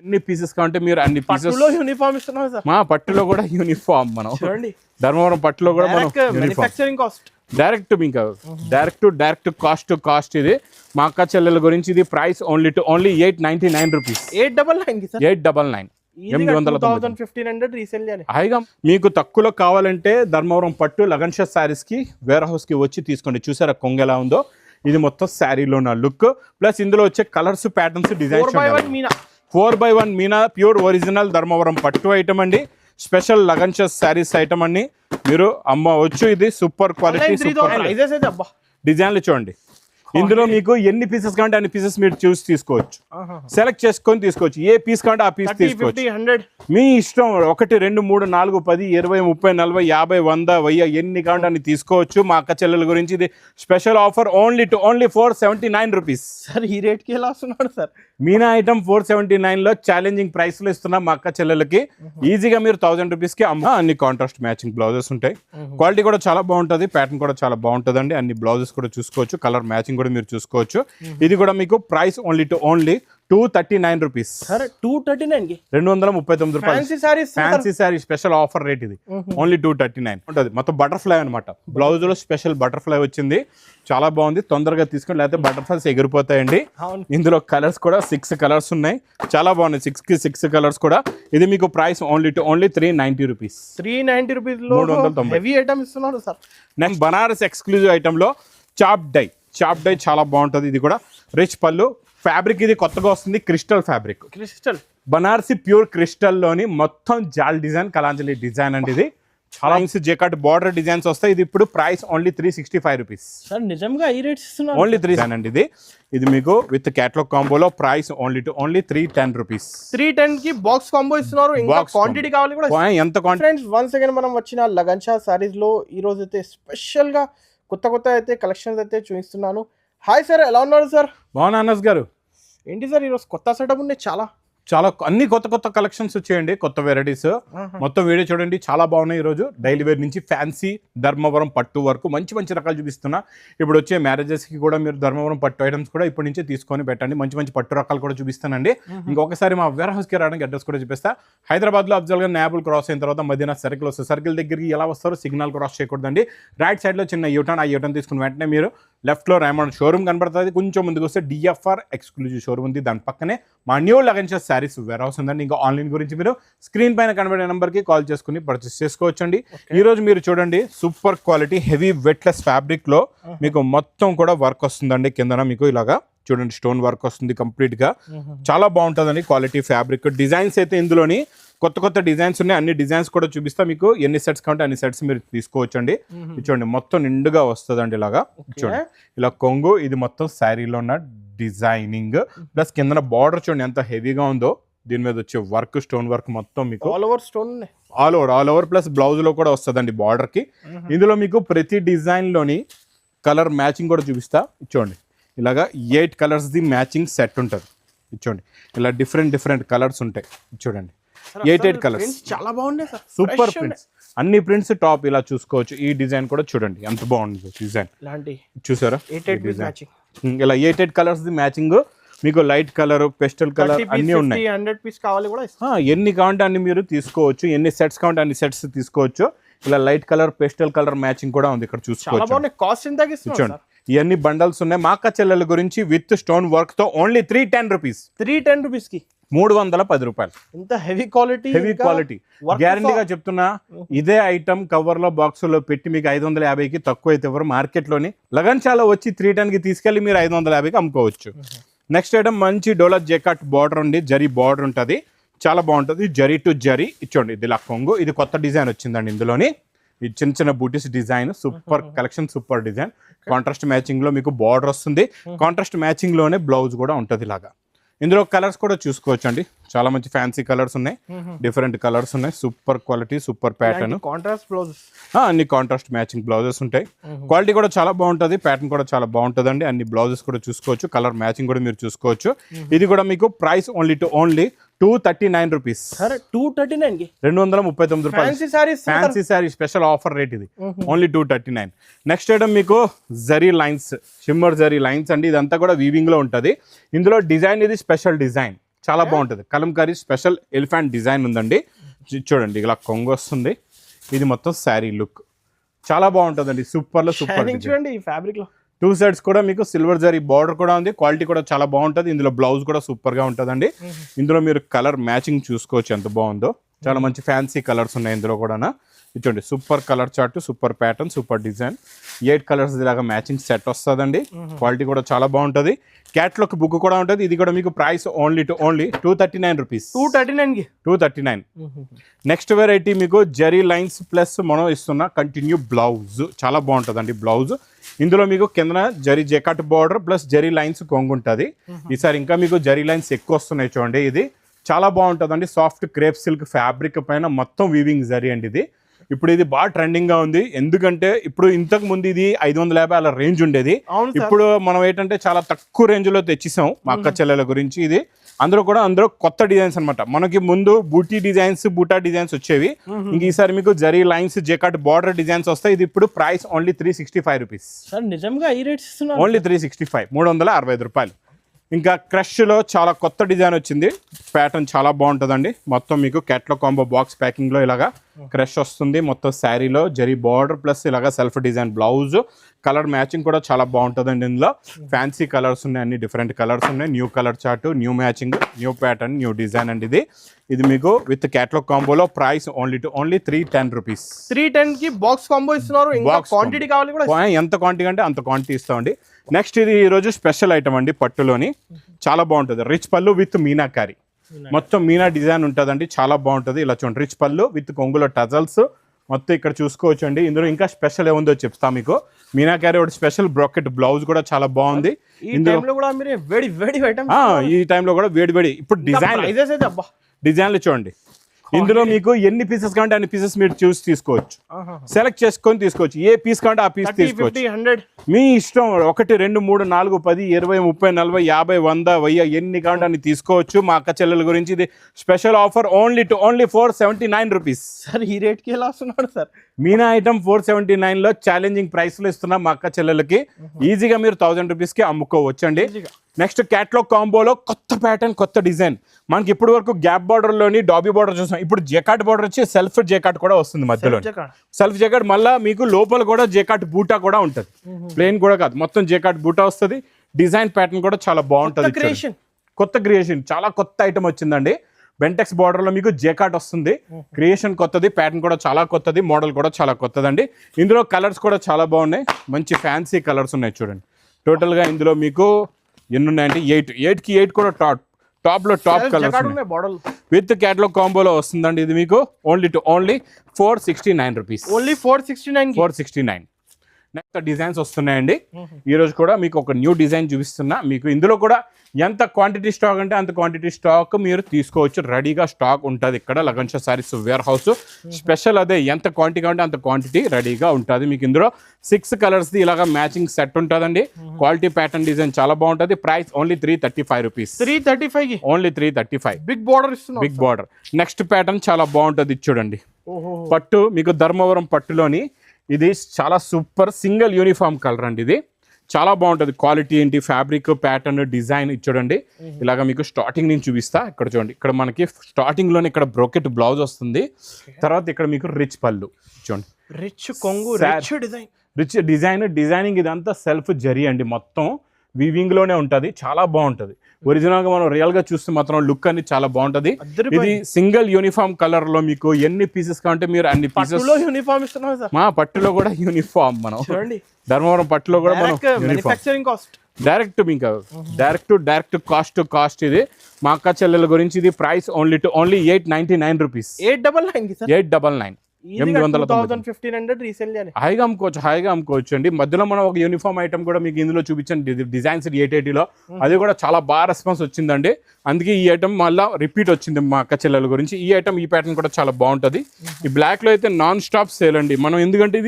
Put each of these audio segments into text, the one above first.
ఎన్ని పీసెస్ కావాలంటే మీరు అన్ని పీసెస్ యూనిఫామ్ ఇస్తున్నాం సార్. మా పట్టులో కూడా యూనిఫామ్ మనం చూడండి, ధర్మవరం పట్టులో కూడా మనం మ్యానుఫ్యాక్చరింగ్ కాస్ట్ డైరెక్ట్ కాస్ట్ ఇది మా అక్క చెల్లెల గురించి. ఇది ప్రైస్ ఓన్లీ 899 రూపీస్. 899 హైగా మీకు తక్కువలో కావాలంటే ధర్మవరం పట్టు లగన్ షా శారీస్ కి వేర్ హౌస్ కి వచ్చి తీసుకోండి. చూసారా కొంగ ఎలా ఉందో, ఇది మొత్తం శారీలో నా లుక్. ప్లస్ ఇందులో వచ్చే colours patterns designs 4x1 Meena pure original Dharmavaram పట్టు ఐటమ్ అండి. స్పెషల్ లగన్ షా శారీస్ ఐటమ్ అండి. మీరు అమ్మవచ్చు. ఇది సూపర్ క్వాలిటీ డిజైన్లు చూడండి. ఇందులో మీకు ఎన్ని పీసెస్ కావాలంటే అన్ని పీసెస్ మీరు చూసి తీసుకోవచ్చు, సెలెక్ట్ చేసుకొని తీసుకోవచ్చు. ఏ పీస్ కావాలంటే ఆ పీస్ తీసుకోవచ్చు, మీ ఇష్టం. 1 2 3 4 10 20 30 40 50 100 1000 ఎన్ని కావాలంటే అన్ని తీసుకోవచ్చు. మా అక్క చెల్లెల గురించి ఇది special offer only 479 rupees. Sir ఈ రేట్కి ఎలా వస్తున్నాడు సార్? మీనా ఐటమ్ 479 లో ఛాలెంజింగ్ ప్రైస్ లో ఇస్తున్నాం మా అక్క చెల్లెలకి. ఈజీగా మీరు 1000 రూపీస్ కి అన్ని కాంట్రాస్ట్ మ్యాచింగ్ బ్లౌజెస్ ఉంటాయి. క్వాలిటీ కూడా చాలా బాగుంటుంది, ప్యాటర్న్ కూడా చాలా బాగుంటుంది అండి. అన్ని బ్లౌజెస్ కూడా చూసుకోవచ్చు, కలర్ మ్యాచింగ్ కూడా మీరు చూసుకోవచ్చు. ఇది కూడా మీకు ప్రైస్ ఓన్లీ 239 రూపీస్. 239 రూపాయలు. Fancy sorry special offer rate ఇది. ఓన్లీ 239 ఉంటుంది. మొత్తం బటర్ఫ్లై అనమాట. బ్లౌజ్ లో స్పెషల్ బటర్ఫ్లై వచ్చింది, చాలా బాగుంది. తొందరగా తీసుకొని లేకపోతే బటర్ఫ్లైస్ ఎగిరిపోతాయండి. ఇందులో కలర్స్ కూడా 6 కలర్స్ ఉన్నాయి, చాలా బాగున్నాయి. 6 కలర్స్ కూడా. ఇది మీకు ప్రైస్ ఓన్లీ 390 రూపీస్. 390 రూపీస్ లో 390 హెవీ ఐటమ్ ఇస్తున్నారు sir. Next Banaras exclusive item లో చాప్ డై చాలా బాగుంటుంది. ఇది కూడా రిచ్ పళ్ళు. ఫ్యాబ్రిక్ ఇది కొత్తగా వస్తుంది, crystal fabric. Banarasi pure crystal లోని మొత్తం జాల్ డిజైన్, కలాంజలి డిజైన్ అండి. ఇది చాలా జేకాట్ బార్డర్ డిజైన్స్ వస్తాయి. ఇది ఇప్పుడు ప్రైస్ ఓన్లీ 365 రూపీస్. నిజంగా ఈ రేట్స్ ఇస్తున్నారు. ఓన్లీ 3 అండి. ఇది మీకు విత్ క్యాటలాగ్ కాంబోలో ప్రైస్ ఓన్లీ 310 రూపీస్. 310 కి బాక్స్ కాంబో ఇస్తున్నారు. ఇంకా క్వాంటిటీ కావాలి కూడా ఎంత క్వాంటిటీ. వన్స్ అగైన్ మనం వచ్చిన లగన్ షా సారీస్ లో ఈ రోజు అయితే స్పెషల్ గా కొత్త అయితే కలెక్షన్స్ అయితే చూపిస్తున్నాను. హాయ్ సార్, ఎలా ఉన్నారు సార్? బాగున్నా అనస్ గారు. ఏంటి సార్ ఈరోజు కొత్త సెటప్ ఉన్నాయి, చాలా అన్ని కొత్త కలెక్షన్స్ వచ్చాయండి, కొత్త వెరైటీస్. మొత్తం వీడియో చూడండి, చాలా బాగున్నాయి. ఈరోజు డైలీ వేర్ నుంచి ఫ్యాన్సీ ధర్మవరం పట్టు వరకు మంచి రకాలు చూపిస్తున్నా. ఇప్పుడు వచ్చే మ్యారేజెస్కి కూడా మీరు ధర్మవరం పట్టు ఐటమ్స్ కూడా ఇప్పటి నుంచే తీసుకొని పెట్టండి. మంచి పట్టు రకాలు కూడా చూపిస్తానండి. ఇంకొకసారి మా వేర్ హౌస్కి రావడానికి అడ్రస్ కూడా చూపిస్తా. హైదరాబాద్లో అఫ్జల్గా నాబుల్ క్రాస్ అయిన తర్వాత మదీనా సర్కిల్ వస్తుంది. సర్కిల్ దగ్గరికి ఎలా వస్తారో సిగ్నల్ క్రాస్ చేయకూడదండి. రైట్ సైడ్లో చిన్న యూటర్న్, ఆ యూటర్న్ తీసుకుని వెంటనే మీరు లెఫ్ట్లో రైమండ్ షోరూమ్ కనబడుతుంది. కొంచెం ముందుకు వస్తే DFR ఎక్స్క్లూజివ్ షోరూమ్ ఉంది. దాని పక్కనే మా new Lagan Shah sarees warehouse ఉందండి. ఇంకా ఆన్లైన్ గురించి మీరు స్క్రీన్ పైన కనబడే నెంబర్కి కాల్ చేసుకుని పర్చేస్ చేసుకోవచ్చండి. ఈ రోజు మీరు చూడండి, సూపర్ క్వాలిటీ హెవీ వెట్లెస్ ఫ్యాబ్రిక్ లో మీకు మొత్తం కూడా వర్క్ వస్తుందండి. కిందన మీకు ఇలాగా చూడండి స్టోన్ వర్క్ వస్తుంది కంప్లీట్ గా. చాలా బాగుంటుందండి క్వాలిటీ ఫ్యాబ్రిక్. డిజైన్స్ అయితే ఇందులోని కొత్త డిజైన్స్ ఉన్నాయి. అన్ని డిజైన్స్ కూడా చూపిస్తా. మీకు ఎన్ని సెట్స్ కావాలంటే అన్ని సెట్స్ మీరు తీసుకోవచ్చండి. చూడండి మొత్తం నిండుగా వస్తుందండి. ఇలాగా చూడండి, ఇలా కొంగు. ఇది మొత్తం శారీలో ఉన్న డిజైనింగ్ ప్లస్ కింద బార్డర్ చూడండి ఎంత హెవీగా ఉందో. దీని మీద వచ్చే వర్క్, స్టోన్ వర్క్ మొత్తం మీకు ఆల్ ఓవర్ ప్లస్ బ్లౌజ్ లో కూడా వస్తుందండి బార్డర్ కి. ఇందులో మీకు ప్రతి డిజైన్ లోని కలర్ మ్యాచింగ్ కూడా చూపిస్తా. చూడండి ఇలాగా 8 కలర్స్ ది మ్యాచింగ్ సెట్ ఉంటుంది. చూడండి ఇలా డిఫరెంట్ కలర్స్ ఉంటాయి. చూడండి 8 కలర్స్, చాలా బాగున్నాయి సార్. సూపర్ ప్రింట్స్, అన్ని ప్రింట్స్ టాప్. ఇలా చూసుకోవచ్చు. ఈ డిజైన్ కూడా చూడండి ఎంత బాగుంది డిజైన్. చూసారా ఇలా 8 కలర్స్ ది మ్యాచింగ్. మీకు లైట్ కలర్, పెస్టల్ కలర్ అన్ని ఉన్నాయి. 100 పీస్ కావాలి కూడా ఎన్ని కావాలంటే అన్ని మీరు తీసుకోవచ్చు. ఎన్ని సెట్స్ కావాలంటే అన్ని సెట్స్ తీసుకోవచ్చు. ఇలా light colour, pastel colour matching కూడా ఉంది ఇక్కడ చూసుకోవచ్చు. ఇవన్నీ బండల్స్ ఉన్నాయి. మా అక్క చెల్లెల గురించి విత్ స్టోన్ వర్క్ తో ఓన్లీ 310 రూపీస్. 310 రూపీస్ కి 310 రూపాయలు. ఇంత హెవీ క్వాలిటీ గ్యారంటీగా చెప్తున్నా. ఇదే ఐటమ్ కవర్ లో బాక్స్ లో పెట్టి మీకు 550కి తక్కువ అయితే ఎవరు మార్కెట్ లోని లగన్ షాలో వచ్చి 310 కి తీసుకెళ్లి మీరు 550కి అమ్ముకోవచ్చు. నెక్స్ట్ ఐటమ్ మంచి డోలా జెకాట్ బార్డర్ ఉంది, జరీ బార్డర్ ఉంటుంది, చాలా బాగుంటుంది. జరీ టు జరీ ఇచ్చోండి. ఇది ఇలా కొంగు. ఇది కొత్త డిజైన్ వచ్చిందండి. ఇందులోని ఈ చిన్న బూటీస్ design, super collection, super design. Contrast matching లో మీకు బార్డర్ వస్తుంది. కాంట్రాస్ట్ మ్యాచింగ్ లోనే బ్లౌజ్ కూడా ఉంటుంది ఇలాగా. ఇందులో కలర్స్ కూడా చూసుకోవచ్చు అండి. చాలా మంచి ఫ్యాన్సీ కలర్స్ ఉన్నాయి, డిఫరెంట్ కలర్స్ ఉన్నాయి. Super quality, super pattern. Contrast blouses, అన్ని కాంట్రాస్ట్ మ్యాచింగ్ బ్లౌజెస్ ఉంటాయి. క్వాలిటీ కూడా చాలా బాగుంటుంది, ప్యాటర్న్ కూడా చాలా బాగుంటుంది అండి. అన్ని బ్లౌజెస్ కూడా చూసుకోవచ్చు, కలర్ మ్యాచింగ్ కూడా మీరు చూసుకోవచ్చు. ఇది కూడా మీకు ప్రైస్ ఓన్లీ 239 రూపీస్. 239 రూపాయలు. Fancy sorry special offer rate ఇది. ఓన్లీ 239. నెక్స్ట్ ఐటమ్ మీకు zari lines, shimmer zari lines అండి. ఇదంతా కూడా వీవింగ్ లో ఉంటుంది. ఇందులో డిజైన్ ఇది స్పెషల్ డిజైన్, చాలా బాగుంటుంది. కలంకారీ స్పెషల్ ఎలిఫెంట్ డిజైన్ ఉందండి. చూడండి ఇలా కొంగు వస్తుంది. ఇది మొత్తం శారీ లుక్ చాలా బాగుంటుందండి. సూపర్ చూడండి ఈ ఫ్యాబ్రిక్ లో 2 సైడ్స్ కూడా మీకు సిల్వర్ జరీ బార్డర్ కూడా ఉంది. క్వాలిటీ కూడా చాలా బాగుంటుంది. ఇందులో బ్లౌజ్ కూడా సూపర్ గా ఉంటుందండి. ఇందులో మీరు కలర్ మ్యాచింగ్ చూసుకోవచ్చు ఎంత బాగుందో. చాలా మంచి ఫ్యాన్సీ కలర్స్ ఉన్నాయి ఇందులో కూడా. చూడండి super colour chart, super pattern, super design. 8 colours ఇలాగా మ్యాచింగ్ సెట్ వస్తుందండి. క్వాలిటీ కూడా చాలా బాగుంటుంది. క్యాట్లాగ్ బుక్ కూడా ఉంటుంది. ఇది కూడా మీకు price only 239 rupees. 239. Next variety మీకు జరీ లైన్స్ ప్లస్ మనం ఇస్తున్న కంటిన్యూ బ్లౌజ్ చాలా బాగుంటుందండి. బ్లౌజ్ ఇందులో మీకు కింద zari jacquard border plus zari lines కొంగు ఉంటుంది. ఈసారి ఇంకా మీకు జరీ లైన్స్ ఎక్కువ వస్తున్నాయి చూడండి. ఇది చాలా బాగుంటుందండి. సాఫ్ట్ క్రేప్ సిల్క్ ఫ్యాబ్రిక్ పైన మొత్తం వీవింగ్ జరీ అండి. ఇది ఇప్పుడు ఇది బాగా ట్రెండింగ్ గా ఉంది. ఎందుకంటే ఇప్పుడు ఇంతకు ముందు ఇది 550 అలా రేంజ్ ఉండేది. ఇప్పుడు మనం ఏంటంటే చాలా తక్కువ రేంజ్ లో తెచ్చిసాం మా అక్క చెల్లెల గురించి. ఇది అందులో కొత్త డిజైన్స్ అనమాట. మనకి ముందు బూటీ డిజైన్స్, బూటా డిజైన్స్ వచ్చేవి. ఇంక ఈసారి మీకు zari lines, jacquard border designs వస్తాయి. ఇది ఇప్పుడు ప్రైస్ ఓన్లీ 365 రూపీస్. నిజంగా ఈ రేట్స్ ఇస్తున్నారు. ఓన్లీ 365, 365 రూపాయలు. ఇంకా క్రష్లో చాలా కొత్త డిజైన్ వచ్చింది. ప్యాటర్న్ చాలా బాగుంటుందండి. మొత్తం మీకు క్యాట్లాగ్ కాంబో బాక్స్ ప్యాకింగ్లో ఇలాగా క్రష్ వస్తుంది. మొత్తం శారీలో జరీ బార్డర్ ప్లస్ ఇలాగా self design blouse. Colour matching కూడా చాలా బాగుంటుందండి. ఇందులో ఫ్యాన్సీ కలర్స్ ఉన్నాయి, అన్ని డిఫరెంట్ కలర్స్ ఉన్నాయి. New colour chart, new matching, new pattern, new design అండి. ఇది మీకు విత్ క్యాట్లాగ్ కాంబోలో ప్రైస్ ఓన్లీ 310 రూపీస్. 310 కి బాక్స్ కాంబో ఇస్తున్నారు. ఇంకా క్వాంటిటీ కావాలి కూడా, ఎంత క్వాంటిటీ అంటే అంత క్వాంటిటీ ఇస్తామండి. నెక్స్ట్ ఇది ఈ రోజు స్పెషల్ ఐటమ్ అండి. పట్టులోని చాలా బాగుంటుంది. రిచ్ పళ్ళు విత్ మీనాకారి, మొత్తం మీనా డిజైన్ ఉంటుందండి. చాలా బాగుంటుంది. ఇలా చూడండి, రిచ్ పళ్ళు విత్ కొంగులో టజల్స్ మొత్తం ఇక్కడ చూసుకోవచ్చు అండి. ఇందులో ఇంకా స్పెషల్ ఏముందో చెప్తా మీకు. మీనాకారి ఒకటి స్పెషల్ బ్రాకెట్ బ్లౌజ్ కూడా చాలా బాగుంది. ఈ టైంలో కూడా వేడి వేడి ఇప్పుడు డిజైన్లు చూడండి. ఇందులో మీకు ఎన్ని పీసెస్ కావాలంటే అన్ని పీసెస్ మీరు చూసి తీసుకోవచ్చు. సెలెక్ట్ చేసుకొని తీసుకోవచ్చు. ఏ పీస్ కావాలంటే ఆ పీస్ తీసుకోవచ్చు. మీ ఇష్టం. 1 2 3 4 10 20 30 40 50 100 1000 ఎన్ని కావాలంటే అన్ని తీసుకోవచ్చు. మా అక్క చెల్లెల గురించి ఇది special offer only 479 rupees. Sir ఈ రేట్ కి ఎలా వస్తున్నాడు సార్? మీనా ఐటమ్ 479 లో ఛాలెంజింగ్ ప్రైస్ లో ఇస్తున్నాం మా అక్క చెల్లెలకి. ఈజీగా మీరు 1000 రూపీస్ కి అమ్ముకోవచ్చు అండి. నెక్స్ట్ క్యాట్లాగ్ కాంబోలో కొత్త ప్యాటర్న్, కొత్త డిజైన్. మనకి ఇప్పటి వరకు గ్యాప్ బార్డర్ లోని డాబీ బార్డర్ చూసాం. ఇప్పుడు జెకాట్ బార్డర్ వచ్చి సెల్ఫ్ జెకాట్ కూడా వస్తుంది మధ్యలో. సెల్ఫ్ జెకాట్ మళ్ళీ మీకు లోపల కూడా జెకాట్ బూటా కూడా ఉంటుంది. ప్లెయిన్ కూడా కాదు, మొత్తం జెకాట్ బూటా వస్తుంది. డిజైన్ ప్యాటర్న్ కూడా చాలా బాగుంటుంది. కొత్త క్రియేషన్, చాలా కొత్త ఐటమ్ వచ్చిందండి. బెంటెక్స్ బార్డర్ లో మీకు జెకాట్ వస్తుంది. క్రియేషన్ కొత్తది, ప్యాటర్న్ కూడా చాలా కొత్తది, మోడల్ కూడా చాలా కొత్తదండి. ఇందులో కలర్స్ కూడా చాలా బాగున్నాయి. మంచి ఫ్యాన్సీ కలర్స్ ఉన్నాయి చూడండి. టోటల్ గా ఇందులో మీకు ఎన్ని ఉన్నాయంటే 8 కి 8 కూడా టాప్ లో టాప్ కలర్స్ విత్ క్యాట్లాగ్ కాంబోలో వస్తుందండి. ఇది మీకు only 469 rupees. Only 469. Next designs వస్తున్నాయండి. ఈ రోజు కూడా మీకు ఒక న్యూ డిజైన్ చూపిస్తున్నా. మీకు ఇందులో కూడా ఎంత క్వాంటిటీ స్టాక్ అంటే అంత క్వాంటిటీ స్టాక్ మీరు తీసుకోవచ్చు. రెడీగా స్టాక్ ఉంటుంది ఇక్కడ Lagansha saris warehouse. Special అదే, ఎంత క్వాంటిటీ కావాలంటే అంత క్వాంటిటీ రెడీగా ఉంటుంది. మీకు ఇందులో 6 కలర్స్ ది ఇలాగా మ్యాచింగ్ సెట్ ఉంటుందండి. క్వాలిటీ ప్యాటర్న్ డిజైన్ చాలా బాగుంటుంది. Price only 335 rupees. 335 only 335. Big border ఇస్తుంది. Big border. నెక్స్ట్ ప్యాటర్న్ చాలా బాగుంటుంది చూడండి. పట్టు మీకు ధర్మవరం పట్టులోని ఇది చాలా సూపర్ సింగిల్ యూనిఫామ్ కలర్ అండి. ఇది చాలా బాగుంటుంది. క్వాలిటీ ఏంటి, ఫ్యాబ్రిక్, ప్యాటర్న్, డిజైన్ చూడండి. ఇలాగా మీకు స్టార్టింగ్ నుంచి చూపిస్తా. ఇక్కడ చూడండి, ఇక్కడ మనకి స్టార్టింగ్ లోనే ఇక్కడ బ్రోకెట్ బ్లౌజ్ వస్తుంది. తర్వాత ఇక్కడ మీకు రిచ్ పళ్ళు చూడండి. రిచ్ కొంగు, రిచ్ డిజైనింగ్ ఇదంతా సెల్ఫ్ జరీ అండి. మొత్తం వీవింగ్ లోనే ఉంటుంది. చాలా బాగుంటుంది. ఒరిజినల్ గా మనం రియల్ గా చూస్తే మాత్రం లుక్ అనేది చాలా బాగుంటది. ఇది సింగిల్ యూనిఫామ్ కలర్ లో మీకు ఎన్ని పీసెస్ కావాలంటే మీరు అన్ని పీసెస్. యూనిఫామ్ ఇస్తున్నాం సార్. మా పట్టులో కూడా యూనిఫామ్. మనం ధర్మవరం పట్టులో కూడా మనం డైరెక్ట్ కాస్ట్. ఇది మా అక్క చెల్లెల గురించి. ఇది ప్రైస్ ఓన్లీ 899 రూపీస్. 899. హాయిగా అమ్ముకోవచ్చు అండి. మధ్యలో మనం ఒక యూనిఫామ్ ఐటమ్ కూడా మీకు ఇందులో చూపించండి. డిజైన్స్ 880లో అది కూడా చాలా బాగా రెస్పాన్స్ వచ్చిందండి. అందుకే ఈ ఐటమ్ మళ్ళీ రిపీట్ వచ్చింది మా అక్క చెల్లెల గురించి. ఈ ఐటమ్, ఈ ప్యాటర్న్ కూడా చాలా బాగుంటుంది. ఈ బ్లాక్ లో అయితే నాన్ స్టాప్ సేల్ అండి. మనం ఎందుకంటే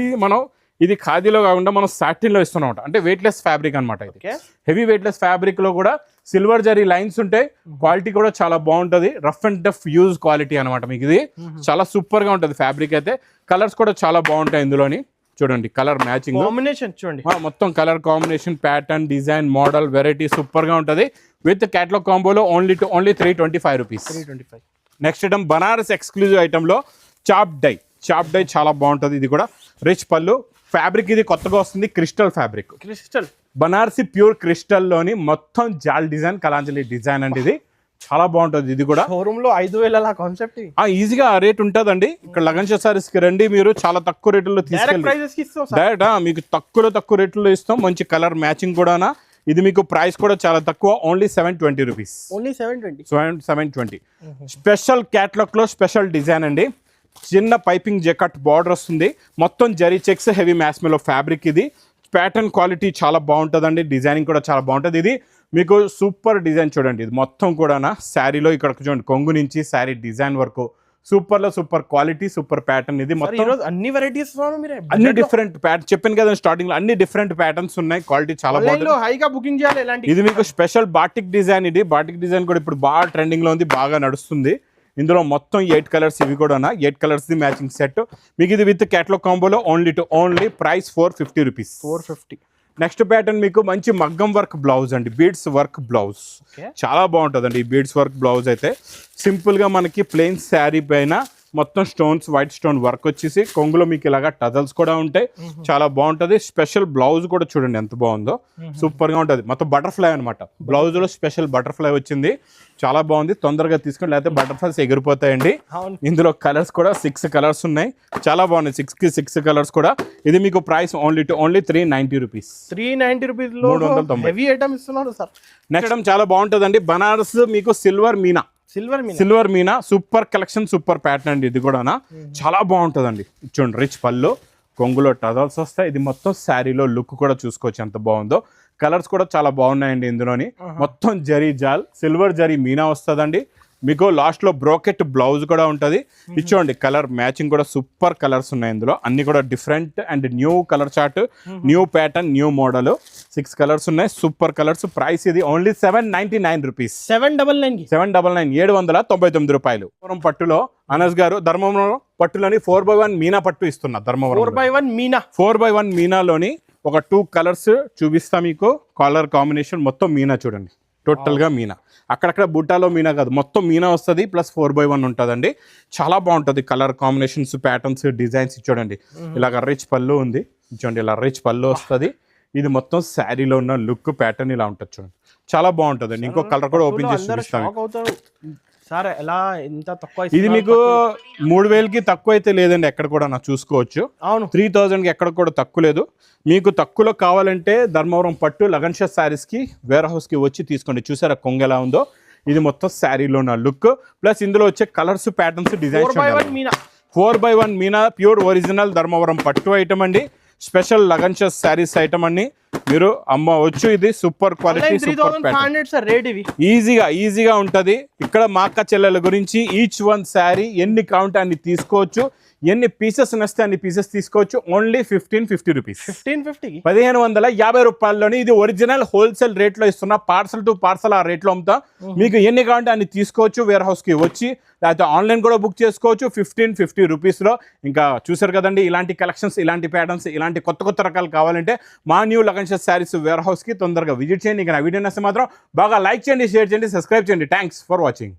ఇది ఖాదీలో కాకుండా మనం సాటిన్ లో ఇస్తున్నాం. అంటే వెయిట్లెస్ ఫ్యాబ్రిక్ అనమాట. ఇది హెవీ వెయిట్లెస్ ఫ్యాబ్రిక్ లో కూడా సిల్వర్ జరీ లైన్స్ ఉంటాయి. క్వాలిటీ కూడా చాలా బాగుంటది. Rough and tough use quality అనమాట. మీకు ఇది చాలా సూపర్ గా ఉంటది ఫ్యాబ్రిక్ అయితే. కలర్స్ కూడా చాలా బాగుంటాయి ఇందులోని. చూడండి కలర్ మ్యాచింగ్, కాంబినేషన్ చూడండి. మొత్తం colour combination, pattern, design, model, variety super గా ఉంటది. విత్ క్యాటలాగ్ కాంబోలో only 325 rupees. 325. Next item Banaras exclusive ఐటెంలో చాప్ డై చాలా బాగుంటుంది. ఇది కూడా రిచ్ పళ్ళు, ఫ్యాబ్రిక్ ఇది కొత్తగా వస్తుంది, crystal fabric, crystal Banarasi pure క్రిస్టల్లోని మొత్తం జాల్ డిజైన్, కలాంజలి డిజైన్ అండి. ఇది చాలా బాగుంటుంది. ఇది కూడా షోరూమ్ లో 5,000 కాన్సెప్ట్. ఈజీగా ఆ రేట్ ఉంటుందండి. ఇక్కడ లగన్ సారీస్ కి రండి, మీరు చాలా తక్కువ రేట్లలో తీసుకెళ్ళి డైరెక్ట్ మీకు తక్కువ రేట్లో ఇస్తాం. మంచి కలర్ మ్యాచింగ్ కూడా. ఇది మీకు ప్రైస్ కూడా చాలా తక్కువ, only 720 rupees. Only 720. 720. Special catalogue లో స్పెషల్ డిజైన్ అండి. చిన్న పైపింగ్ జెకట్ బార్డర్ వస్తుంది, మొత్తం జరీ చెక్స్, హెవీ మ్యాస్మెలో ఫ్యాబ్రిక్. ఇది ప్యాటర్న్ క్వాలిటీ చాలా బాగుంటుందండి, డిజైనింగ్ కూడా చాలా బాగుంటుంది. ఇది మీకు సూపర్ డిజైన్ చూడండి. ఇది మొత్తం కూడా శారీలో ఇక్కడ చూడండి, కొంగు నుంచి శారీ డిజైన్ వరకు సూపర్ క్వాలిటీ, సూపర్ ప్యాటర్న్. ఇది మొత్తం అన్ని వెరైటీస్, అన్ని డిఫరెంట్ ప్యాటర్న్ చెప్పాను కదా స్టార్టింగ్ లో, అన్ని డిఫరెంట్ ప్యాటర్న్స్ ఉన్నాయి. క్వాలిటీ చాలా బాగుంది. హైగా బుకింగ్ చేయాలి. ఇది మీకు స్పెషల్ బాటిక్ డిజైన్. ఇది బాటిక్ డిజైన్ కూడా ఇప్పుడు బాగా ట్రెండింగ్ లో ఉంది, బాగా నడుస్తుంది. ఇందులో మొత్తం 8 కలర్స్, ఇవి కూడా 8 కలర్స్ ది మ్యాచింగ్ సెట్ మీకు. ఇది విత్ క్యాటలాగ్ కాంబోలో only price 450 rupees. 450. Next pattern మీకు మంచి మగ్గం వర్క్ బ్లౌజ్ అండి, బీడ్స్ వర్క్ బ్లౌజ్ చాలా బాగుంటుందండి. ఈ బీడ్స్ వర్క్ బ్లౌజ్ అయితే సింపుల్ గా మనకి ప్లెయిన్ శారీ పైన మొత్తం స్టోన్స్, వైట్ స్టోన్ వర్క్ వచ్చేసి కొంగులో మీకు ఇలాగా టజల్స్ కూడా ఉంటాయి. చాలా బాగుంటది. స్పెషల్ బ్లౌజ్ కూడా చూడండి ఎంత బాగుందో, సూపర్ గా ఉంటది. మొత్తం బటర్ఫ్లై అనమాట, బ్లౌజ్ లో స్పెషల్ బటర్ఫ్లై వచ్చింది, చాలా బాగుంది. తొందరగా తీసుకొని, లేకపోతే బటర్ఫ్లైస్ ఎగిరిపోతాయండి. ఇందులో కలర్స్ కూడా 6 కలర్స్ ఉన్నాయి, చాలా బాగున్నాయి. 6 కలర్స్ కూడా. ఇది మీకు ప్రైస్ ఓన్లీ 390 రూపీస్. 390 రూపీస్ లో 390 హెవీ ఐటమ్ ఇస్తున్నారు సార్. నెక్స్ట్ ఐటమ్ చాలా బాగుంటుందండి, బనారస్ మీకు silver Meena super collection, super pattern అండి. ఇది కూడా చాలా బాగుంటుందండి. చూడండి, రిచ్ పళ్ళు, కొంగులో టజల్స్ వస్తాయి. ఇది మొత్తం శారీలో లుక్ కూడా చూసుకోవచ్చు ఎంత బాగుందో. కలర్స్ కూడా చాలా బాగున్నాయండి. ఇందులోని మొత్తం జరీ జాల్, సిల్వర్ జరీ మీనా వస్తుందండి. మీకు లాస్ట్ లో బ్రోకెట్ బ్లౌజ్ కూడా ఉంటుంది. ఇచ్చోండి కలర్ మ్యాచింగ్ కూడా సూపర్ కలర్స్ ఉన్నాయి ఇందులో, అన్ని కూడా different and new colour chart, new pattern, new model. 6 colours ఉన్నాయి, సూపర్ కలర్స్. ప్రైస్ ఇది ఓన్లీ 799 రూపీస్. 799 రూపాయలు. పట్టులో అనస్ గారు ధర్మవరం పట్టులోని 4x1 మీనా పట్టు ఇస్తున్నా. ధర్మవరం 4x1 మీనాలోని ఒక 2 కలర్స్ చూపిస్తా మీకు. కలర్ కాంబినేషన్ మొత్తం మీనా చూడండి, టోటల్ గా మీనా. అక్కడక్కడ బుట్టాలో మీనా కాదు, మొత్తం మీనా వస్తుంది, ప్లస్ 4x1 ఉంటుందండి. చాలా బాగుంటుంది. కలర్ కాంబినేషన్స్, ప్యాటర్న్స్, డిజైన్స్ చూడండి. ఇలాగ రిచ్ పళ్ళు ఉంది చూడండి, ఇలా రిచ్ పళ్ళు వస్తుంది. ఇది మొత్తం శారీలో ఉన్న లుక్ ప్యాటర్న్ ఇలా ఉంటుంది చూడండి, చాలా బాగుంటుంది. ఇంకో కలర్ కూడా ఓపెన్ చేసి చూపిస్తాను. ఇది మీకు 3,000కి తక్కువ అయితే లేదండి, ఎక్కడ కూడా నా చూసుకోవచ్చు. 3,000కి ఎక్కడ కూడా తక్కువ లేదు. మీకు తక్కువలో కావాలంటే ధర్మవరం పట్టు లగన్ షా శారీస్ కి వేర్ హౌస్ కి వచ్చి తీసుకోండి. చూసారా కొంగ ఎలా ఉందో. ఇది మొత్తం శారీలో ఉన్న లుక్, ప్లస్ ఇందులో వచ్చే colours, patterns, designs. 4x1 Meena pure original Dharmavaram పట్టు ఐటమ్ అండి. స్పెషల్ లగన్ షా శారీస్ ఐటమ్ అండి. మీరు అమ్మవచ్చు. ఇది సూపర్ క్వాలిటీ, ఈజీగా ఉంటది. ఇక్కడ మా అక్క చెల్లెల గురించి ఈచ్ వన్ శారీ ఎన్ని కౌంట్ అన్ని తీసుకోవచ్చు, ఎన్ని పీసెస్ నస్తే అన్ని పీసెస్ తీసుకోవచ్చు. Only 1550 rupees. 1550 రూపాయల్లోని ఇది ఒరిజినల్ హోల్సేల్ రేట్ లో ఇస్తున్నా. పార్సల్ టు పార్సల్ ఆ రేట్ లో అమ్ముతా. మీకు ఎన్ని కావాలంటే అన్ని తీసుకోవచ్చు. వేర్ హౌస్ కి వచ్చి, లేకపోతే ఆన్లైన్ కూడా బుక్ చేసుకోవచ్చు 1550 రూపీస్ లో. ఇంకా చూసారు కదండి, ఇలాంటి కలెక్షన్స్, ఇలాంటి ప్యాటర్న్స్, ఇలాంటి కొత్త రకాలు కావాలంటే మా new Lagan Shah sarees warehouse కి తొందరగా విజిట్ చేయండి. ఇంకా నా వీడియో నచ్చితే మాత్రం బాగా లైక్ చేయండి, షేర్ చేయండి, సబ్స్క్రైబ్ చేయండి. Thanks for watching.